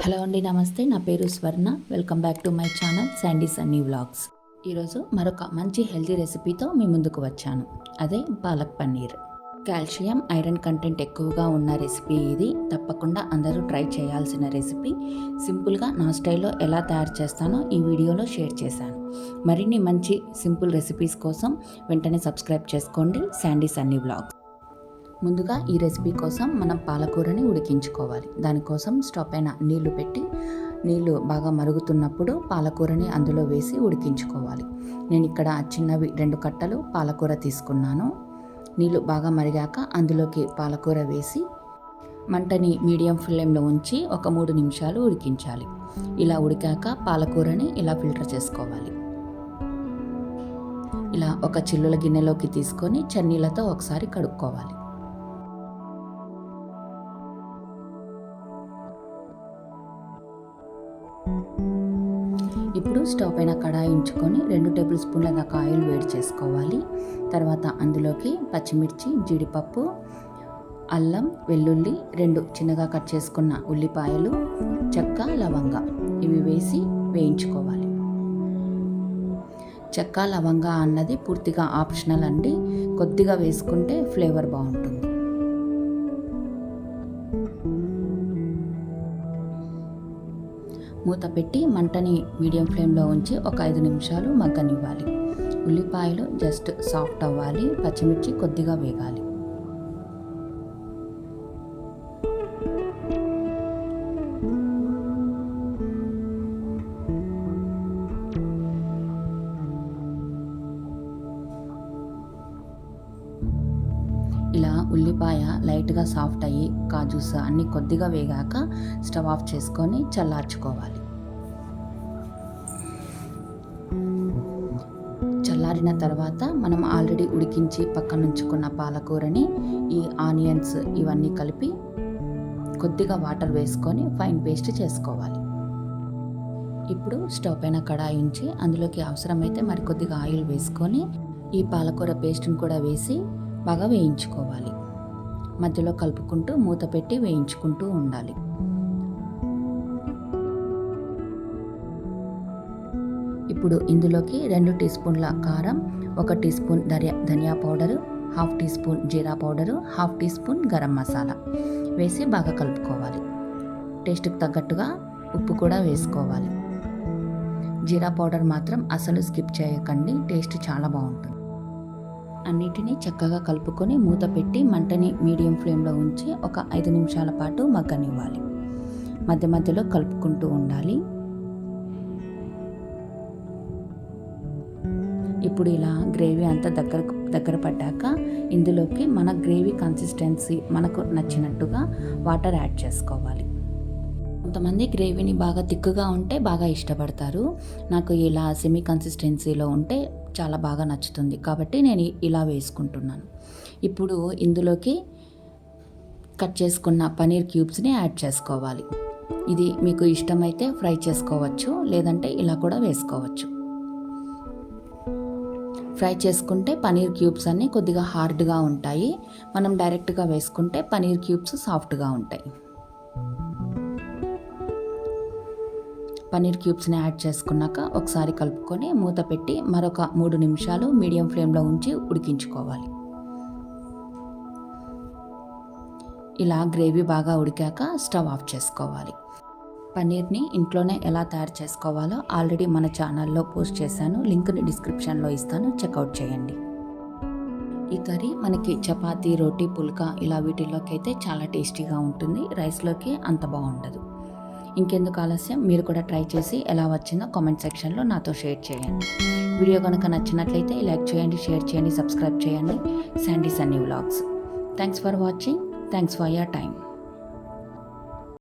Hello అండి, నమస్తే. నా పేరు స్వర్ణ. Welcome back to my channel Sandy Sunny vlogs. ఈరోజు మరొక మంచి హెల్తీ రెసిపీతో మీ ముందుకు వచ్చాను. అదే palak paneer. Calcium, iron content ఎక్కువగా ఉన్న రెసిపీ ఇది. తప్పకుండా అందరూ ట్రై చేయాల్సిన రెసిపీ. సింపుల్గా నా స్టైల్లో ఎలా తయారు చేస్తానో ఈ వీడియోలో షేర్ చేశాను. మరిన్ని మంచి సింపుల్ రెసిపీస్ కోసం వెంటనే సబ్స్క్రైబ్ చేసుకోండి శాండీ సన్నీ వ్లాగ్స్. ముందుగా ఈ రెసిపీ కోసం మనం పాలకూరని ఉడికించుకోవాలి. దానికోసం స్టవ్ పైన నీళ్లు పెట్టి నీళ్లు బాగా మరుగుతున్నప్పుడు పాలకూరని అందులో వేసి ఉడికించుకోవాలి. నేను ఇక్కడ చిన్నవి 2 కట్టలు పాలకూర తీసుకున్నాను. నీళ్లు బాగా మరిగాక అందులోకి పాలకూర వేసి మంటని మీడియం ఫ్లేమ్లో ఉంచి ఒక 3 నిమిషాలు ఉడికించాలి. ఇలా ఉడికాక పాలకూరని ఇలా ఫిల్టర్ చేసుకోవాలి. ఇలా ఒక చిల్లుల గిన్నెలోకి తీసుకొని చన్నీళ్ళతో ఒకసారి కడుక్కోవాలి. ఇప్పుడు స్టవ్ పైన కడాయి ఉంచుకొని 2 టేబుల్ స్పూన్ల దాకా ఆయిల్ వేడి చేసుకోవాలి. తర్వాత అందులోకి పచ్చిమిర్చి, జీడిపప్పు, అల్లం, వెల్లుల్లి, 2 చిన్నగా కట్ చేసుకున్న ఉల్లిపాయలు, చెక్క, లవంగ ఇవి వేసి వేయించుకోవాలి. చెక్క, లవంగ అన్నది పూర్తిగా ఆప్షనల్ అండి. కొద్దిగా వేసుకుంటే ఫ్లేవర్ బాగుంటుంది. మూత పెట్టి మంటని మీడియం ఫ్లేమ్లో ఉంచి ఒక 5 నిమిషాలు మగ్గనివ్వాలి. ఉల్లిపాయలు జస్ట్ సాఫ్ట్ అవ్వాలి. పచ్చిమిర్చి కొద్దిగా వేగాలి. ఇలా ఉల్లిపాయ లైట్గా సాఫ్ట్ అయ్యి కాజూస్ అన్నీ కొద్దిగా వేగాక స్టవ్ ఆఫ్ చేసుకొని చల్లార్చుకోవాలి. చల్లారిన తర్వాత మనం ఆల్రెడీ ఉడికించి పక్కన ఉంచుకున్న పాలకూరని ఈ ఆనియన్స్ ఇవన్నీ కలిపి కొద్దిగా వాటర్ వేసుకొని ఫైన్ పేస్ట్ చేసుకోవాలి. ఇప్పుడు స్టవ్ పైన కడాయి ఉంచి అందులోకి అవసరమైతే మరికొద్దిగా ఆయిల్ వేసుకొని ఈ పాలకూర పేస్ట్ని కూడా వేసి బాగా వేయించుకోవాలి. మధ్యలో కలుపుకుంటూ మూత పెట్టి వేయించుకుంటూ ఉండాలి. ఇప్పుడు ఇందులోకి 2 టీ స్పూన్ల కారం, 1 టీ స్పూన్ ధనియా పౌడరు, 1/2 టీ స్పూన్ జీరా powder, 1/2 teaspoon garam masala వేసి బాగా కలుపుకోవాలి. టేస్ట్కి తగ్గట్టుగా ఉప్పు కూడా వేసుకోవాలి. జీరా పౌడర్ మాత్రం అసలు స్కిప్ చేయకండి, టేస్ట్ చాలా బాగుంటుంది. అన్నిటినీ చక్కగా కలుపుకొని మూత పెట్టి మంటని మీడియం ఫ్లేమ్లో ఉంచి ఒక 5 నిమిషాల పాటు మగ్గనివ్వాలి. మధ్య మధ్యలో కలుపుకుంటూ ఉండాలి. ఇప్పుడు ఇలా గ్రేవీ అంతా దగ్గర పడ్డాక ఇందులోకి మన గ్రేవీ కన్సిస్టెన్సీ మనకు నచ్చినట్టుగా వాటర్ యాడ్ చేసుకోవాలి. కొంతమంది గ్రేవీని బాగా తిక్కుగా ఉంటే బాగా ఇష్టపడతారు. నాకు ఇలా సెమీ కన్సిస్టెన్సీలో ఉంటే చాలా బాగా నచ్చుతుంది, కాబట్టి నేను ఇలా వేసుకుంటున్నాను. ఇప్పుడు ఇందులోకి కట్ చేసుకున్న పనీర్ క్యూబ్స్ని యాడ్ చేసుకోవాలి. ఇది మీకు ఇష్టమైతే ఫ్రై చేసుకోవచ్చు, లేదంటే ఇలా కూడా వేసుకోవచ్చు. ఫ్రై చేసుకుంటే పనీర్ క్యూబ్స్ అన్నీ కొద్దిగా హార్డ్గా ఉంటాయి. మనం డైరెక్ట్గా వేసుకుంటే పనీర్ క్యూబ్స్ సాఫ్ట్గా ఉంటాయి. పనీర్ క్యూబ్స్ని యాడ్ చేసుకున్నాక ఒకసారి కలుపుకొని మూత పెట్టి మరొక 3 నిమిషాలు మీడియం ఫ్లేమ్లో ఉంచి ఉడికించుకోవాలి. ఇలా గ్రేవీ బాగా ఉడికాక స్టవ్ ఆఫ్ చేసుకోవాలి. పన్నీర్ని ఇంట్లోనే ఎలా తయారు చేసుకోవాలో ఆల్రెడీ మన ఛానల్లో పోస్ట్ చేశాను. లింక్ని డిస్క్రిప్షన్లో ఇస్తాను, చెక్అవుట్ చేయండి. ఈ కర్రీ మనకి చపాతీ, రోటీ, పుల్కా ఇలా వీటిల్లోకి అయితే చాలా టేస్టీగా ఉంటుంది. రైస్లోకి అంత బాగుండదు. ఇంకెందుకు ఆలస్యం, మీరు కూడా ట్రై చేసి ఎలా వచ్చిందో కామెంట్ సెక్షన్లో నాతో షేర్ చేయండి. వీడియో కనుక నచ్చినట్లయితే లైక్ చేయండి, షేర్ చేయండి, సబ్స్క్రైబ్ చేయండి. Sandy Sunny vlogs. Thanks for watching. Thanks for your time.